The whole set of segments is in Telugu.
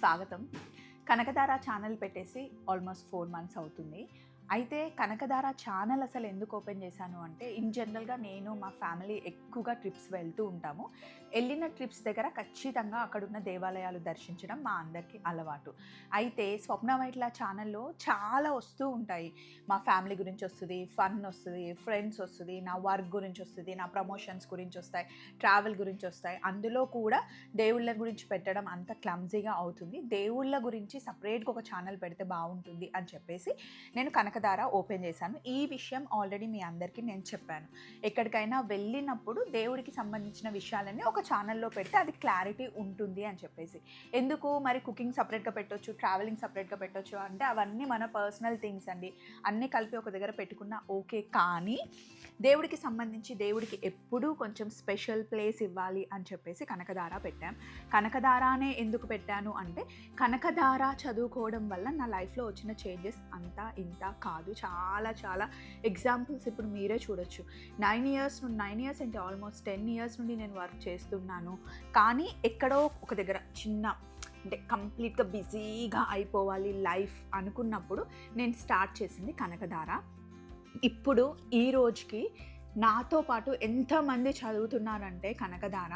స్వాగతం. కనకధార ఛానల్ పెట్టేసి ఆల్మోస్ట్ 4 మంత్స్ అవుతుంది. అయితే కనకధార ఛానల్ అసలు ఎందుకు ఓపెన్ చేశాను అంటే, ఇన్ జనరల్‌గా నేను మా ఫ్యామిలీ ఎక్కువగా ట్రిప్స్ వెళ్తూ ఉంటాము. వెళ్ళిన ట్రిప్స్ దగ్గర ఖచ్చితంగా అక్కడున్న దేవాలయాలు దర్శించడం మా అందరికీ అలవాటు. అయితే స్వప్న వైట్ల ఛానల్‌లో చాలా వస్తూ ఉంటాయి. మా ఫ్యామిలీ గురించి వస్తుంది, ఫన్ వస్తుంది, ఫ్రెండ్స్ వస్తుంది, నా వర్క్ గురించి వస్తుంది, నా ప్రమోషన్స్ గురించి వస్తాయి, ట్రావెల్ గురించి వస్తాయి. అందులో కూడా దేవుళ్ళ గురించి పెట్టడం అంత క్లమ్జీగా అవుతుంది. దేవుళ్ళ గురించి సపరేట్‌గా ఒక ఛానల్ పెడితే బాగుంటుంది అని చెప్పేసి నేను కనకధార ఓపెన్ చేశాను. ఈ విషయం ఆల్రెడీ మీ అందరికీ నేను చెప్పాను. ఎక్కడికైనా వెళ్ళినప్పుడు దేవుడికి సంబంధించిన విషయాలన్నీ ఒక ఛానల్లో పెడితే అది క్లారిటీ ఉంటుంది అని చెప్పేసి. ఎందుకు మరి కుకింగ్ సపరేట్గా పెట్టొచ్చు, ట్రావెలింగ్ సపరేట్గా పెట్టొచ్చు అంటే అవన్నీ మన పర్సనల్ థింగ్స్ అండి. అన్నీ కలిపి ఒక దగ్గర పెట్టుకున్నా ఓకే, కానీ దేవుడికి సంబంధించి దేవుడికి ఎప్పుడూ కొంచెం స్పెషల్ ప్లేస్ ఇవ్వాలి అని చెప్పేసి కనకధార పెట్టాం. కనకధారనే ఎందుకు పెట్టాను అంటే, కనకధార చదువుకోవడం వల్ల నా లైఫ్లో వచ్చిన చేంజెస్ అంతా ఇంత కాదు, చాలా చాలా ఎగ్జాంపుల్స్ ఇప్పుడు మీరే చూడొచ్చు. 9 ఇయర్స్ అంటే ఆల్మోస్ట్ 10 ఇయర్స్ నుండి నేను వర్క్ చేస్తున్నాను. కానీ ఎక్కడో ఒక దగ్గర చిన్న అంటే కంప్లీట్గా బిజీగా అయిపోవాలి లైఫ్ అనుకున్నప్పుడు నేను స్టార్ట్ చేసింది కనకధార. ఇప్పుడు ఈ రోజుకి నాతో పాటు ఎంతమంది చదువుతున్నారంటే కనకధార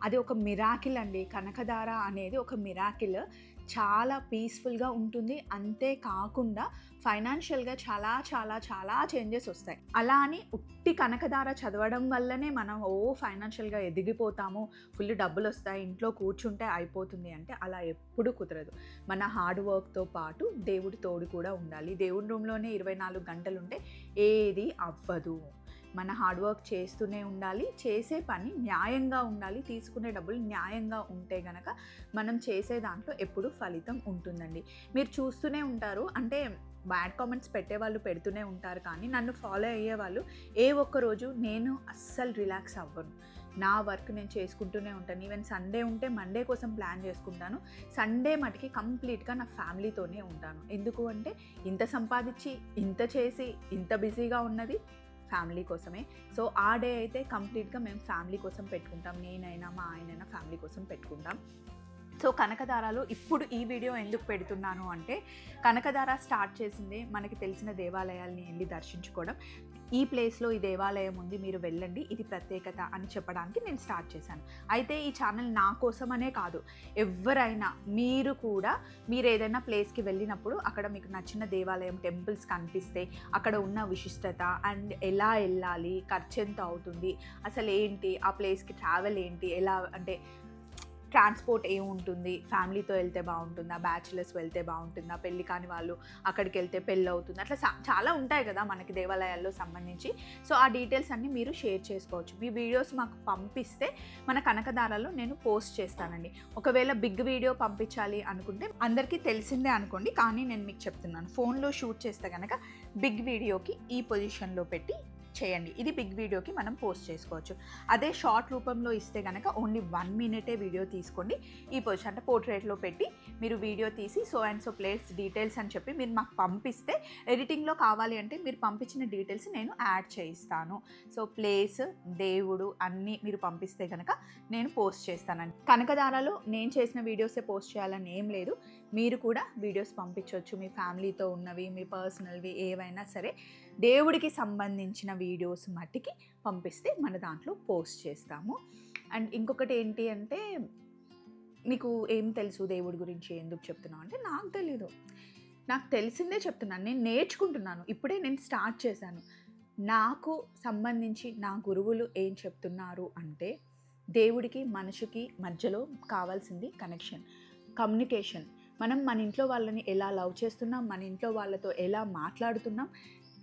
అది ఒక మిరాకిల్ అండి. కనకధార అనేది ఒక మిరాకిల్. చాలా పీస్ఫుల్గా ఉంటుంది. అంతేకాకుండా ఫైనాన్షియల్గా చాలా చాలా చాలా చేంజెస్ వస్తాయి. అలా అని ఉట్టి కనకధార చదవడం వల్లనే మనం ఫైనాన్షియల్గా ఎదిగిపోతాము, ఫుల్ డబ్బులు వస్తాయి, ఇంట్లో కూర్చుంటే అయిపోతుంది అంటే అలా ఎప్పుడూ కుదరదు. మన హార్డ్ వర్క్తో పాటు దేవుడి తోడు కూడా ఉండాలి. దేవుడి రూమ్లోనే 24 గంటలు ఉంటే ఏది అవ్వదు. మన హార్డ్ వర్క్ చేస్తూనే ఉండాలి, చేసే పని న్యాయంగా ఉండాలి, తీసుకునే డబ్బులు న్యాయంగా ఉంటే గనక మనం చేసే దాంట్లో ఎప్పుడు ఫలితం ఉంటుందండి. మీరు చూస్తూనే ఉంటారు, అంటే బ్యాడ్ కామెంట్స్ పెట్టేవాళ్ళు పెడుతూనే ఉంటారు, కానీ నన్ను ఫాలో అయ్యేవాళ్ళు ఏ ఒక్కరోజు నేను అస్సలు రిలాక్స్ అవ్వను. నా వర్క్ నేను చేసుకుంటూనే ఉంటాను. ఈవెన్ సండే ఉంటే మండే కోసం ప్లాన్ చేసుకుంటాను. సండే మటుకి కంప్లీట్గా నా ఫ్యామిలీతోనే ఉంటాను. ఎందుకు అంటే ఇంత సంపాదించి ఇంత చేసి ఇంత బిజీగా ఉన్నది ఫ్యామిలీ కోసమే. సో ఆ డే అయితే కంప్లీట్గా మేము ఫ్యామిలీ కోసం పెట్టుకుంటాం. నేనైనా మా ఆయనైనా ఫ్యామిలీ కోసం పెట్టుకుంటాం. సో కనకధారలో ఇప్పుడు ఈ వీడియో ఎందుకు పెడుతున్నాను అంటే, కనకధార స్టార్ట్ చేసిందే మనకి తెలిసిన దేవాలయాల్ని వెళ్ళి దర్శించుకోవడం. ఈ ప్లేస్లో ఈ దేవాలయం ఉంది, మీరు వెళ్ళండి, ఇది ప్రత్యేకత అని చెప్పడానికి నేను స్టార్ట్ చేశాను. అయితే ఈ ఛానల్ నా కోసమనే కాదు, ఎవరైనా మీరు కూడా మీరు ఏదైనా ప్లేస్కి వెళ్ళినప్పుడు అక్కడ మీకు నచ్చిన దేవాలయం టెంపుల్స్ కనిపిస్తే అక్కడ ఉన్న విశిష్టత అండ్ ఎలా వెళ్ళాలి, ఖర్చు ఎంత అవుతుంది, అసలు ఏంటి ఆ ప్లేస్కి ట్రావెల్ ఏంటి, ఎలా అంటే ట్రాన్స్పోర్ట్ ఏముంటుంది, ఫ్యామిలీతో వెళ్తే బాగుంటుందా, బ్యాచులర్స్ వెళ్తే బాగుంటుందా, పెళ్ళి కాని వాళ్ళు అక్కడికి వెళ్తే పెళ్ళి అవుతుంది, అట్లా చాలా ఉంటాయి కదా మనకి దేవాలయాల్లో సంబంధించి. సో ఆ డీటెయిల్స్ అన్నీ మీరు షేర్ చేసుకోవచ్చు. మీ వీడియోస్ మాకు పంపిస్తే మన కనకధారలో నేను పోస్ట్ చేస్తానండి. ఒకవేళ బిగ్ వీడియో పంపించాలి అనుకుంటే అందరికీ తెలిసిందే అనుకోండి, కానీ నేను మీకు చెప్తున్నాను, ఫోన్లో షూట్ చేస్తే కనుక బిగ్ వీడియోకి ఈ పొజిషన్లో పెట్టి చేయండి. ఇది బిగ్ వీడియోకి మనం పోస్ట్ చేసుకోవచ్చు. అదే షార్ట్ రూపంలో ఇస్తే కనుక ఓన్లీ 1 మినిటే వీడియో తీసుకోండి. ఈ పొజిషన్ అంటే పోర్ట్రేట్లో పెట్టి మీరు వీడియో తీసి so and so place details అని చెప్పి మీరు మాకు పంపిస్తే, ఎడిటింగ్లో కావాలి అంటే మీరు పంపించిన డీటెయిల్స్ నేను యాడ్ చేయిస్తాను. సో ప్లేస్, దేవుడు అన్నీ మీరు పంపిస్తే కనుక నేను పోస్ట్ చేస్తానండి. కనకధారలో నేను చేసిన వీడియోసే పోస్ట్ చేయాలని ఏం లేదు, మీరు కూడా వీడియోస్ పంపించవచ్చు. మీ ఫ్యామిలీతో ఉన్నవి, మీ పర్సనల్వి ఏవైనా సరే దేవుడికి సంబంధించిన వీడియోస్ మట్టికి పంపిస్తే మన దాంట్లో పోస్ట్ చేస్తాము. అండ్ ఇంకొకటి ఏంటి అంటే, నీకు ఏం తెలుసు దేవుడి గురించి ఎందుకు చెప్తున్నావు అంటే, నాకు తెలీదు, నాకు తెలిసిందే చెప్తున్నాను. నేను నేర్చుకుంటున్నాను, ఇప్పుడే నేను స్టార్ట్ చేశాను. నాకు సంబంధించి నా గురువులు ఏం చెప్తున్నారు అంటే, దేవుడికి మనిషికి మధ్యలో కావాల్సింది కనెక్షన్, కమ్యూనికేషన్. మనం మన ఇంట్లో వాళ్ళని ఎలా లవ్ చేస్తున్నాం, మన ఇంట్లో వాళ్ళతో ఎలా మాట్లాడుతున్నాం,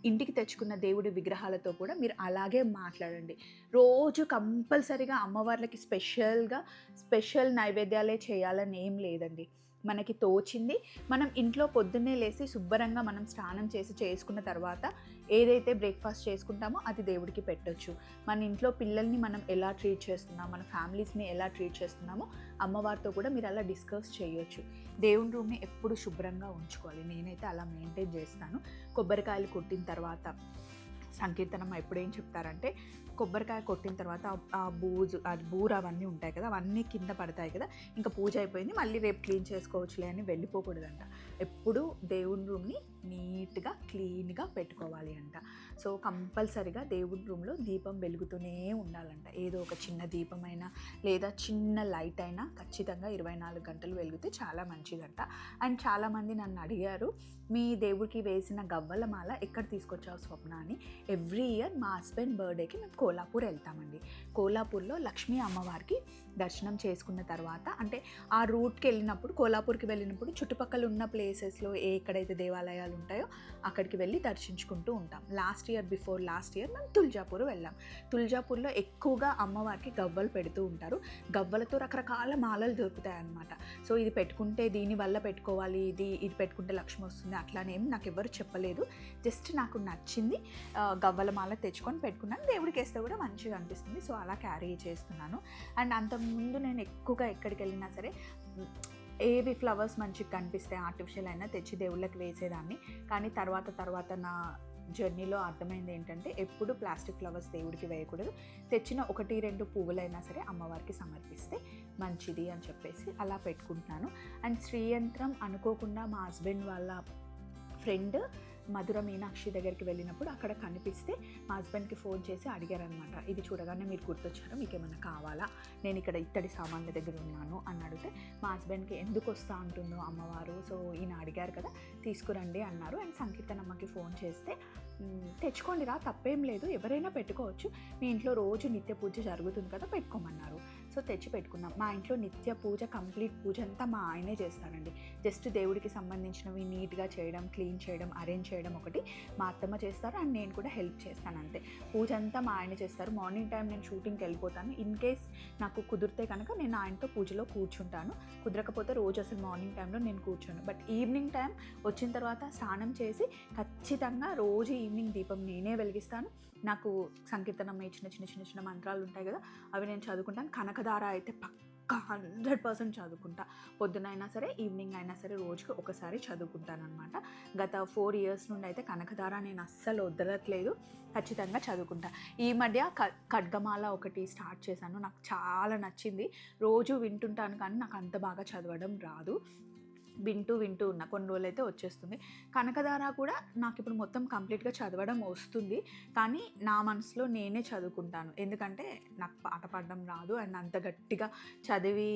ఇంటికి తెచ్చుకున్న దేవుడి విగ్రహాలతో కూడా మీరు అలాగే మాట్లాడండి. రోజు కంపల్సరీగా అమ్మవార్లకి స్పెషల్ నైవేద్యాలే చేయాలని ఏం లేదండి. మనకి తోచింది మనం ఇంట్లో పొద్దున్నే లేసి శుభ్రంగా మనం స్నానం చేసి చేసుకున్న తర్వాత ఏదైతే బ్రేక్ఫాస్ట్ చేసుకుంటామో అది దేవుడికి పెట్టొచ్చు. మన ఇంట్లో పిల్లల్ని మనం ఎలా ట్రీట్ చేస్తున్నాం, మన ఫ్యామిలీస్ని ఎలా ట్రీట్ చేస్తున్నామో అమ్మవారితో కూడా మీరు అలా డిస్కస్ చేయొచ్చు. దేవుని రూమ్ని ఎప్పుడు శుభ్రంగా ఉంచుకోవాలి. నేనైతే అలా మెయింటైన్ చేస్తాను. కొబ్బరికాయలు కొట్టిన తర్వాత సంకీర్తనమ్మ ఎప్పుడేం చెప్తారంటే, కొబ్బరికాయ కొట్టిన తర్వాత ఆ బూర అవన్నీ ఉంటాయి కదా, అవన్నీ కింద పడతాయి కదా, ఇంకా పూజ అయిపోయింది, మళ్ళీ రేపు క్లీన్ చేసుకోవచ్చులే అని వెళ్ళిపోకూడదంట. ఎప్పుడు దేవుని రూమ్ని నీట్గా క్లీన్గా పెట్టుకోవాలి అంట. సో కంపల్సరిగా దేవుని రూమ్లో దీపం వెలుగుతూనే ఉండాలంట. ఏదో ఒక చిన్న దీపమైనా లేదా చిన్న లైట్ అయినా ఖచ్చితంగా 24 గంటలు వెలిగితే చాలా మంచిదంట. అండ్ చాలామంది నన్ను అడిగారు, మీ దేవుడికి వేసిన గవ్వల మాల ఎక్కడ తీసుకొచ్చావు స్వప్న అని. ఎవ్రీ ఇయర్ మా హస్బెండ్ బర్త్డేకి మేము కోలాపూర్ వెళ్తామండి. కోలాపూర్లో లక్ష్మీ అమ్మవారికి దర్శనం చేసుకున్న తర్వాత, అంటే ఆ రూట్కి వెళ్ళినప్పుడు, కోలాపూర్కి వెళ్ళినప్పుడు చుట్టుపక్కల ఉన్న ప్లేసెస్లో ఎక్కడైతే దేవాలయాలు ఉంటాయో అక్కడికి వెళ్ళి దర్శించుకుంటూ ఉంటాం. బిఫోర్ లాస్ట్ ఇయర్ మేము తుల్జాపూర్ వెళ్ళాం. తుల్జాపూర్లో ఎక్కువగా అమ్మవారికి గవ్వలు పెడుతూ ఉంటారు. గవ్వలతో రకరకాల మాలలు దొరుకుతాయి అన్నమాట. సో ఇది పెట్టుకుంటే దీనివల్ల పెట్టుకోవాలి, ఇది పెట్టుకుంటే లక్ష్మి వస్తుంది అట్లానేం నాకు ఎవరు చెప్పలేదు. జస్ట్ నాకు నచ్చింది, గవ్వల మాల తెచ్చుకొని పెట్టుకున్నాను. దేవుడికి వేస్తే కూడా మంచిగా అనిపిస్తుంది, సో అలా క్యారీ చేస్తున్నాను. అండ్ అంతకుముందు నేను ఎక్కువగా ఎక్కడికి వెళ్ళినా సరే ఏవి ఫ్లవర్స్ మంచిగా కనిపిస్తే ఆర్టిఫిషియల్ అయినా తెచ్చి దేవుళ్ళకి వేసేదాన్ని. కానీ తర్వాత నా జర్నీలో అర్థమైంది ఏంటంటే, ఎప్పుడు ప్లాస్టిక్ ఫ్లవర్స్ దేవుడికి వేయకూడదు. తెచ్చిన 1-2 పువ్వులైనా సరే అమ్మవారికి సమర్పిస్తే మంచిది అని చెప్పేసి అలా పెట్టుకుంటున్నాను. అండ్ శ్రీయంత్రం అనుకోకుండా మా హస్బెండ్ వాళ్ళ ఫ్రెండ్ మధుర మీనాక్షి దగ్గరికి వెళ్ళినప్పుడు అక్కడ కనిపిస్తే మా హస్బెండ్కి ఫోన్ చేసి అడిగారనమాట, ఇది చూడగానే మీరు గుర్తొచ్చారు, మీకు ఏమైనా కావాలా, నేను ఇక్కడ ఇత్తడి సామాన్ల దగ్గర ఉన్నాను అని అడిగితే, మా హస్బెండ్కి ఎందుకు వస్తూ ఉంటుందో అమ్మవారు, సో ఈయన అడిగారు కదా తీసుకురండి అన్నారు. అండ్ సంకీర్తనమ్మకి ఫోన్ చేస్తే, తెచ్చుకోండిరా తప్పేం లేదు, ఎవరైనా పెట్టుకోవచ్చు, మీ ఇంట్లో రోజు నిత్య పూజ జరుగుతుంది కదా పెట్టుకోమన్నారు. సో తెచ్చి పెట్టుకున్నాం. మా ఇంట్లో నిత్య పూజ, కంప్లీట్ పూజ అంతా మా ఆయనే చేస్తారండి. జస్ట్ దేవుడికి సంబంధించినవి నీట్గా చేయడం, క్లీన్ చేయడం, అరేంజ్ చేయడం ఒకటి మా అత్తమ్మ చేస్తారు. అండ్ నేను కూడా హెల్ప్ చేస్తాను అంతే. పూజ అంతా మా ఆయన చేస్తారు. మార్నింగ్ టైం నేను షూటింగ్కి వెళ్ళిపోతాను. ఇన్ కేస్ నాకు కుదిరితే కనుక నేను ఆయనతో పూజలో కూర్చుంటాను. కుదరకపోతే రోజు అసలు మార్నింగ్ టైంలో నేను కూర్చోను. బట్ ఈవినింగ్ టైం వచ్చిన తర్వాత స్నానం చేసి ఖచ్చితంగా రోజు ఈవినింగ్ దీపం నేనే వెలిగిస్తాను. నాకు సంకీర్తనమ్మ ఇచ్చిన చిన్న మంత్రాలు ఉంటాయి కదా, అవి నేను చదువుకుంటాను. కనకధార అయితే పక్కా 100% చదువుకుంటా. పొద్దునైనా సరే ఈవినింగ్ అయినా సరే రోజుకి ఒకసారి చదువుకుంటాను అనమాట. గత 4 years నుండి అయితే కనకధార నేను అస్సలు వదలట్లేదు, ఖచ్చితంగా చదువుకుంటా. ఈ మధ్య ఖడ్గమాల ఒకటి స్టార్ట్ చేశాను, నాకు చాలా నచ్చింది. రోజు వింటుంటాను కానీ నాకు అంత బాగా చదవడం రాదు. వింటూ ఉన్న కొన్ని రోజులు అయితే వచ్చేస్తుంది. కనకధార కూడా నాకు ఇప్పుడు మొత్తం కంప్లీట్గా చదవడం వస్తుంది, కానీ నా మనసులో నేనే చదువుకుంటాను. ఎందుకంటే నాకు పాట పాడడం రాదు అండ్ అంత గట్టిగా చదివి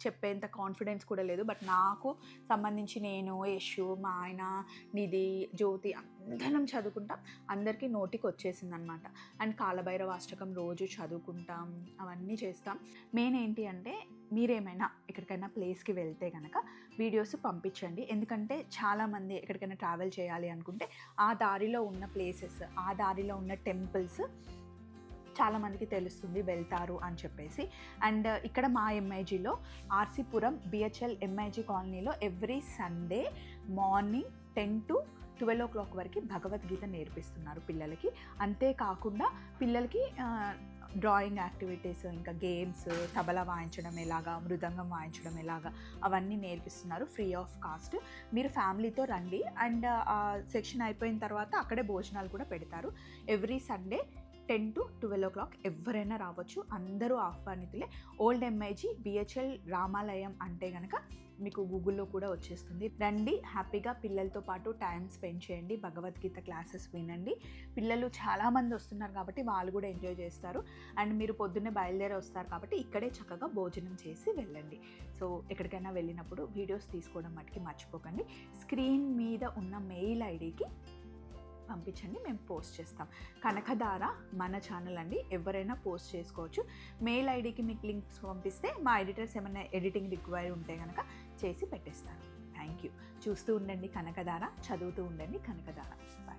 చెప్పేంత కాన్ఫిడెన్స్ కూడా లేదు. బట్ నాకు సంబంధించి నేను, యశు, మా ఆయన, నిధి, జ్యోతి అందరం చదువుకుంటాం. అందరికీ నోటికి వచ్చేసింది అనమాట. అండ్ కాలభైరవ అష్టకం రోజు చదువుకుంటాం, అవన్నీ చేస్తాం. మెయిన్ ఏంటి అంటే, మీరేమైనా ఎక్కడికైనా ప్లేస్కి వెళ్తే కనుక వీడియోస్ పంపించండి. ఎందుకంటే చాలామంది ఎక్కడికైనా ట్రావెల్ చేయాలి అనుకుంటే ఆ దారిలో ఉన్న ప్లేసెస్, ఆ దారిలో ఉన్న టెంపుల్స్ చాలామందికి తెలుస్తుంది, వెళ్తారు అని చెప్పేసి. అండ్ ఇక్కడ మా ఎంఐజీలో ఆర్సీపురం బిహెచ్ఎల్ ఎంఐజీ కాలనీలో every Sunday morning 10 to 12 o'clock వరకు భగవద్గీత నేర్పిస్తున్నారు పిల్లలకి. అంతేకాకుండా పిల్లలకి డ్రాయింగ్ యాక్టివిటీస్, ఇంకా గేమ్స్, తబలా వాయించడం ఎలాగా, మృదంగం వాయించడం ఎలాగా, అవన్నీ నేర్పిస్తున్నారు ఫ్రీ ఆఫ్ కాస్ట్. మీరు ఫ్యామిలీతో రండి. అండ్ ఆ సెక్షన్ అయిపోయిన తర్వాత అక్కడే భోజనాలు కూడా పెడతారు. ఎవ్రీ సండే 10 to 12 o'clock ఎవరైనా రావచ్చు, అందరూ ఆహ్వానితులే. ఓల్డ్ ఎంఐజీ బిహెచ్ఎల్ రామాలయం అంటే కనుక మీకు గూగుల్లో కూడా వచ్చేస్తుంది. రండి, హ్యాపీగా పిల్లలతో పాటు టైం స్పెండ్ చేయండి, భగవద్గీత క్లాసెస్ వినండి. పిల్లలు చాలామంది వస్తున్నారు కాబట్టి వాళ్ళు కూడా ఎంజాయ్ చేస్తారు. అండ్ మీరు పొద్దున్నే బయలుదేరి వస్తారు కాబట్టి ఇక్కడే చక్కగా భోజనం చేసి వెళ్ళండి. సో ఎక్కడికైనా వెళ్ళినప్పుడు వీడియోస్ తీసుకోవడం మటుకి మర్చిపోకండి. స్క్రీన్ మీద ఉన్న మెయిల్ ఐడికి పంపించండి, మేము పోస్ట్ చేస్తాం. కనకధార మన ఛానల్ అండి, ఎవరైనా పోస్ట్ చేసుకోవచ్చు. మెయిల్ ఐడికి మీకు లింక్స్ పంపిస్తే మా ఎడిటర్స్ ఏమైనా ఎడిటింగ్ రిక్వైర్ ఉంటే కనుక చేసి పెట్టేస్తారు. Thank you. చూస్తూ ఉండండి కనకధార, చదువుతూ ఉండండి కనకధార. బాయ్.